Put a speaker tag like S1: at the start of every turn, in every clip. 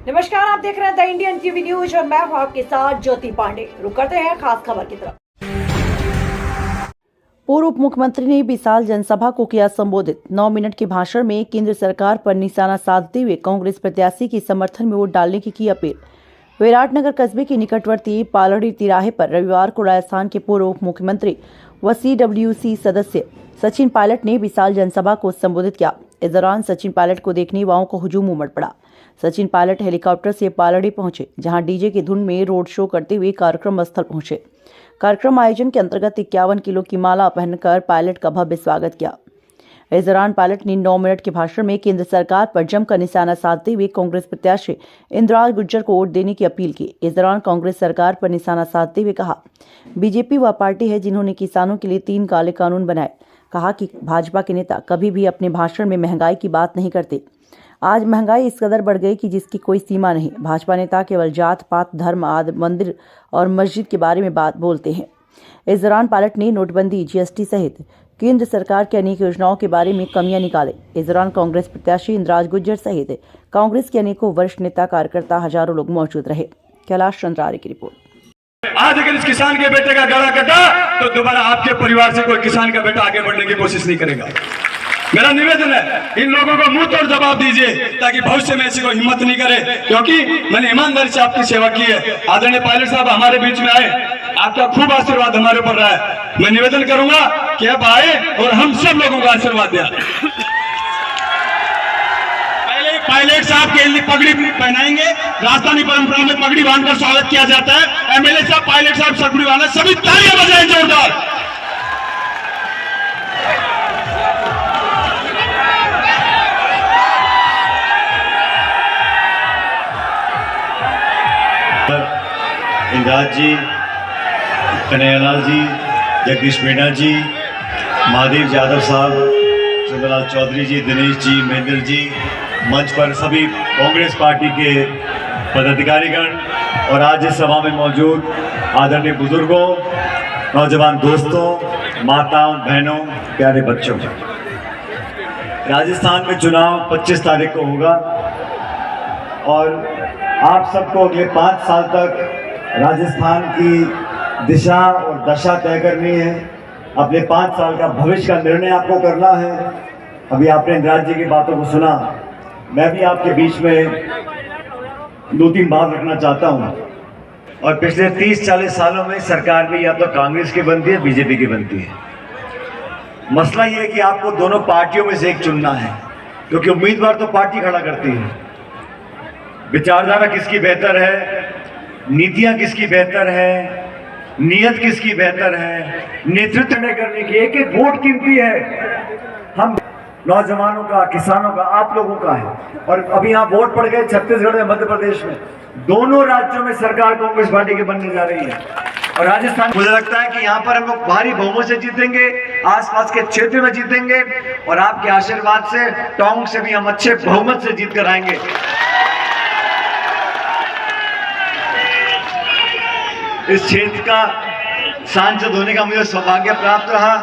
S1: नमस्कार, आप देख रहे हैं द इंडियन टीवी न्यूज और मैं हूं आपके साथ ज्योति पांडे। रुक करते हैं खास खबर की तरफ।
S2: पूर्व उप मुख्यमंत्री ने विशाल जनसभा को किया संबोधित। 9 मिनट के भाषण में केंद्र सरकार पर निशाना साधते हुए कांग्रेस प्रत्याशी के समर्थन में वोट डालने की अपील। विराटनगर कस्बे के निकटवर्ती पालड़ी तिराहे पर रविवार को राजस्थान के पूर्व उप मुख्यमंत्री व CWC सदस्य सचिन पायलट ने विशाल जनसभा को संबोधित किया। इस दौरान सचिन पायलट को देखने युवाओं को हुजूम उमड़ पड़ा। सचिन पायलट हेलीकॉप्टर से पालड़ी पहुंचे, जहां डीजे की धुन में रोड शो करते हुए कार्यक्रम स्थल पहुंचे। कार्यक्रम आयोजन के अंतर्गत 51 किलो की माला पहनकर पायलट का भव्य स्वागत किया। इस दौरान पायलट ने 9 मिनट के भाषण में केंद्र सरकार पर जमकर निशाना साधते हुए कांग्रेस प्रत्याशी इंदिरा गुज्जर को वोट देने की अपील की। इस दौरान कांग्रेस सरकार पर निशाना साधते हुए कहा, बीजेपी वह पार्टी है जिन्होंने किसानों के लिए 3 काले कानून बनाए। कहा कि भाजपा के नेता कभी भी अपने भाषण में महंगाई की बात नहीं करते। आज महंगाई इस कदर बढ़ गई कि जिसकी कोई सीमा नहीं। भाजपा नेता केवल जात पात, धर्म आदि, मंदिर और मस्जिद के बारे में बात बोलते हैं। इस दौरान पायलट ने नोटबंदी, GST सहित केंद्र सरकार की अनेक योजनाओं के बारे में कमियां निकाले। इस दौरान कांग्रेस प्रत्याशी इंदिरा गुज्जर सहित कांग्रेस के अनेकों वरिष्ठ नेता, कार्यकर्ता, हजारों लोग मौजूद रहे। कैलाश चंद्रारे की रिपोर्ट।
S3: आज अगर इस किसान के बेटे का गला कटा तो दोबारा आपके परिवार से कोई किसान का बेटा आगे बढ़ने की कोशिश नहीं करेगा। मेरा निवेदन है, इन लोगों को मुंह तोड़ जवाब दीजिए ताकि भविष्य में ऐसी कोई हिम्मत नहीं करे, क्योंकि मैंने ईमानदारी से आपकी सेवा की है। आदरणीय पायलट साहब हमारे बीच में आए, आपका खूब आशीर्वाद हमारे ऊपर रहा है। मैं निवेदन करूंगा कि अब आए और हम सब लोगों को आशीर्वाद दिया। पायलट साहब के लिए पगड़ी पहनाएंगे, राजस्थानी परंपरा में पगड़ी बांधकर स्वागत किया जाता है। MLA साहब, पायलट साहब पगड़ी बांधे, सभी तालियां बजाएं जोरदार।
S4: इंद्राज जी, कन्हैयालाल जी, जगदीश मीणा जी, महादेव यादव साहब, चंद्रलाल चौधरी जी, दिनेश जी, महेंद्र जी, मंच पर सभी कांग्रेस पार्टी के पदाधिकारीगण और आज इस सभा में मौजूद आदरणीय बुजुर्गों, नौजवान दोस्तों, माताओं, बहनों, प्यारे बच्चों। राजस्थान में चुनाव 25 तारीख को होगा और आप सबको अगले 5 साल तक राजस्थान की दिशा और दशा तय करनी है। अपने 5 साल का भविष्य का निर्णय आपको करना है। अभी आपने इंदिरा जी की बातों को सुना, मैं भी आपके बीच में 2-3 बात रखना चाहता हूं। और पिछले 30-40 सालों में सरकार भी या तो कांग्रेस की बनती है, बीजेपी की बनती है। मसला ये है कि आपको दोनों पार्टियों में से एक चुनना है, क्योंकि उम्मीदवार तो पार्टी खड़ा करती है। विचारधारा किसकी बेहतर है, नीतियां किसकी बेहतर है, नियत किसकी बेहतर है, नेतृत्व तय करने की एक वोट कीमती है। हम नौजवानों का, किसानों का, आप लोगों का है। और अभी यहाँ वोट पड़ गए छत्तीसगढ़ में, मध्य प्रदेश में, दोनों राज्यों में सरकार कांग्रेस पार्टी की बनने जा रही है। और राजस्थान, मुझे लगता है कि यहाँ पर हम लोग भारी बहुमत से जीतेंगे, आसपास के क्षेत्र में जीतेंगे और आपके आशीर्वाद से टोंक से भी हम अच्छे बहुमत से जीत कर आएंगे। इस क्षेत्र का सांसद होने का मुझे सौभाग्य प्राप्त रहा।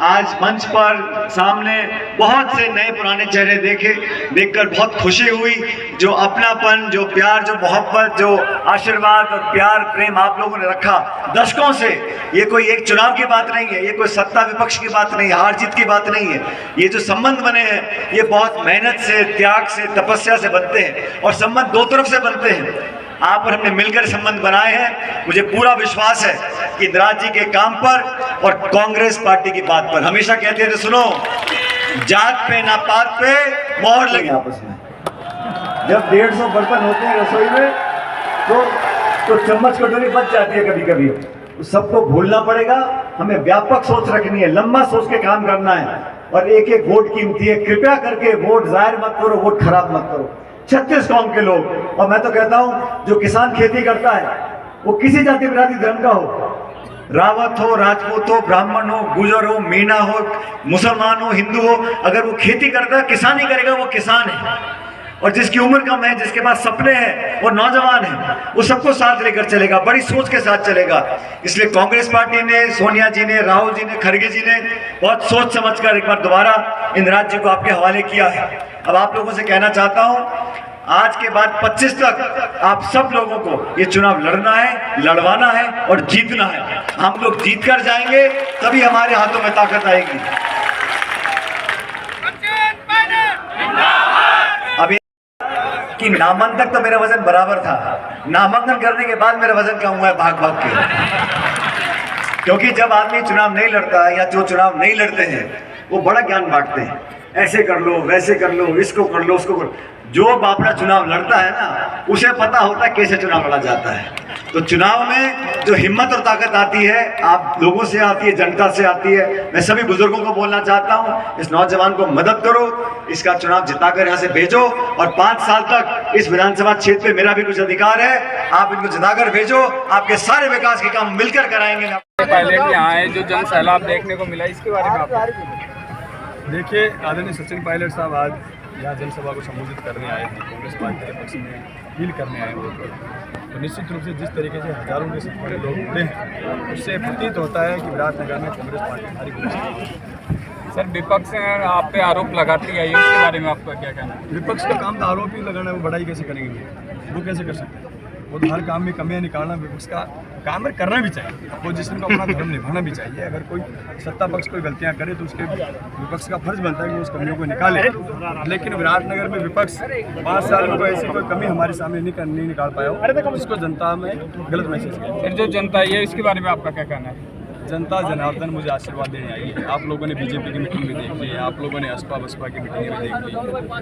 S4: आज मंच पर सामने बहुत से नए पुराने चेहरे देखकर बहुत खुशी हुई। जो अपनापन, जो प्यार, जो मोहब्बत, जो आशीर्वाद और प्यार प्रेम आप लोगों ने रखा दशकों से, ये कोई एक चुनाव की बात नहीं है, ये कोई सत्ता विपक्ष की बात नहीं है, हार जीत की बात नहीं है। ये जो संबंध बने हैं ये बहुत मेहनत से, त्याग से, तपस्या से बनते हैं और संबंध 2 तरफ से बनते हैं। आप और हमने मिलकर संबंध बनाए हैं। मुझे पूरा विश्वास है कि इंदिरा जी के काम पर और कांग्रेस पार्टी की बात पर, हमेशा कहते थे सुनो, जात पे ना पात पे मोहर लगे। आपस में जब 150 बर्तन होते हैं रसोई में तो चम्मच कटोरी बच जाती है कभी कभी। तो सबको भूलना पड़ेगा, हमें व्यापक सोच रखनी है, लंबा सोच के काम करना है और एक एक वोट कीमती है। कृपया करके वोट जाहिर मत करो, वोट खराब मत करो। 36 कौम के लोग, और मैं तो कहता हूं जो किसान खेती करता है वो किसी जाति बिरादरी धर्म का हो, रावत हो, राजपूत हो, ब्राह्मण हो, गुजर हो, मीणा हो, मुसलमान हो, हिंदू हो, अगर वो खेती करता है, किसानी करेगा, वो किसान है। और जिसकी उम्र कम है, जिसके पास सपने हैं, वो नौजवान है, वो सबको साथ लेकर चलेगा, बड़ी सोच के साथ चलेगा। इसलिए कांग्रेस पार्टी ने, सोनिया जी ने, राहुल जी ने, खड़गे जी ने बहुत सोच समझकर एक बार दोबारा इंदिरा जी को आपके हवाले किया है। अब आप लोगों से कहना चाहता हूं, आज के बाद 25 तक आप सब लोगों को ये चुनाव लड़ना है, लड़वाना है और जीतना है। हम लोग जीत कर जाएंगे, तभी हमारे हाथों में ताकत आएगी। अभी कि नामांकन तक तो मेरा वजन बराबर था, नामांकन करने के बाद मेरा वजन कम हुआ है भाग भाग के। क्योंकि जब आदमी चुनाव नहीं लड़ता है या जो चुनाव नहीं लड़ते हैं वो बड़ा ज्ञान बांटते हैं, ऐसे कर लो, वैसे कर लो, इसको कर लो, उसको कर लो। जो अपना चुनाव लड़ता है ना, उसे पता होता है कैसे चुनाव लड़ा जाता है। तो चुनाव में जो हिम्मत और ताकत आती है, आप लोगों से आती है, जनता से आती है। मैं सभी बुजुर्गों को बोलना चाहता हूं, इस नौजवान को मदद करो, इसका चुनाव जिताकर यहाँ से भेजो और 5 साल तक इस विधानसभा क्षेत्र में मेरा भी कुछ अधिकार है, आप इनको जिताकर भेजो। आपके सारे विकास के काम मिलकर कराएंगे।
S5: पायलट यहाँ है, जो जन सैलाब देखने को मिला, इसके बारे में आप
S3: देखिए, आदरणीय सचिन पायलट साहब आज यहाँ जनसभा को संबोधित करने आए हैं, कांग्रेस पार्टी के पक्ष में अपील करने आए हैं। तो निश्चित रूप से जिस तरीके से हजारों के संख्या में लोग होते हैं, उससे प्रतीत होता है कि विराटनगर में कांग्रेस पार्टी भारी गुजर।
S5: सर, विपक्ष आप पे आरोप लगाती है, उसके बारे में आपका क्या कहना है?
S3: विपक्ष का काम तो आरोप ही लगाना है, वो बड़ाई कैसे करेंगे? वो कैसे कर सकते हैं? वो तो हर काम में कमियां निकालना विपक्ष का काम है, करना भी चाहिए। अपोजिशन को अपना धर्म निभाना भी चाहिए। अगर कोई सत्ता पक्ष कोई गलतियां करे तो उसके विपक्ष का फर्ज बनता है कि उस कमियों को निकाले। लेकिन विराटनगर में विपक्ष 5 साल में कोई ऐसी कोई कमी हमारे सामने नहीं निकाल पाया हो, जिसको जनता में गलत मैसेज किया।
S5: फिर जो जनता है, इसके बारे में आपका क्या कहना है?
S3: जनता जनार्दन मुझे आशीर्वाद देने आई है। आप लोगों ने बीजेपी की मीटिंग भी देख ली, आप लोगों ने असपा बसपा की मीटिंग भी देख ली,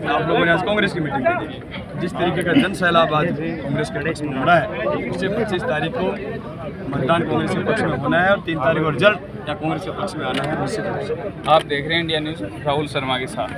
S3: आप लोगों ने आज कांग्रेस की मीटिंग भी देखी। जिस तरीके का जन सैलाब आज कांग्रेस के पक्ष में हो रहा है, उससे 25 तारीख को मतदान कांग्रेस के पक्ष में होना है और 3 तारीख को रिजल्ट या कांग्रेस के पक्ष में आना है। निश्चित रूप से
S5: आप देख रहे हैं इंडिया न्यूज़, राहुल शर्मा के साथ।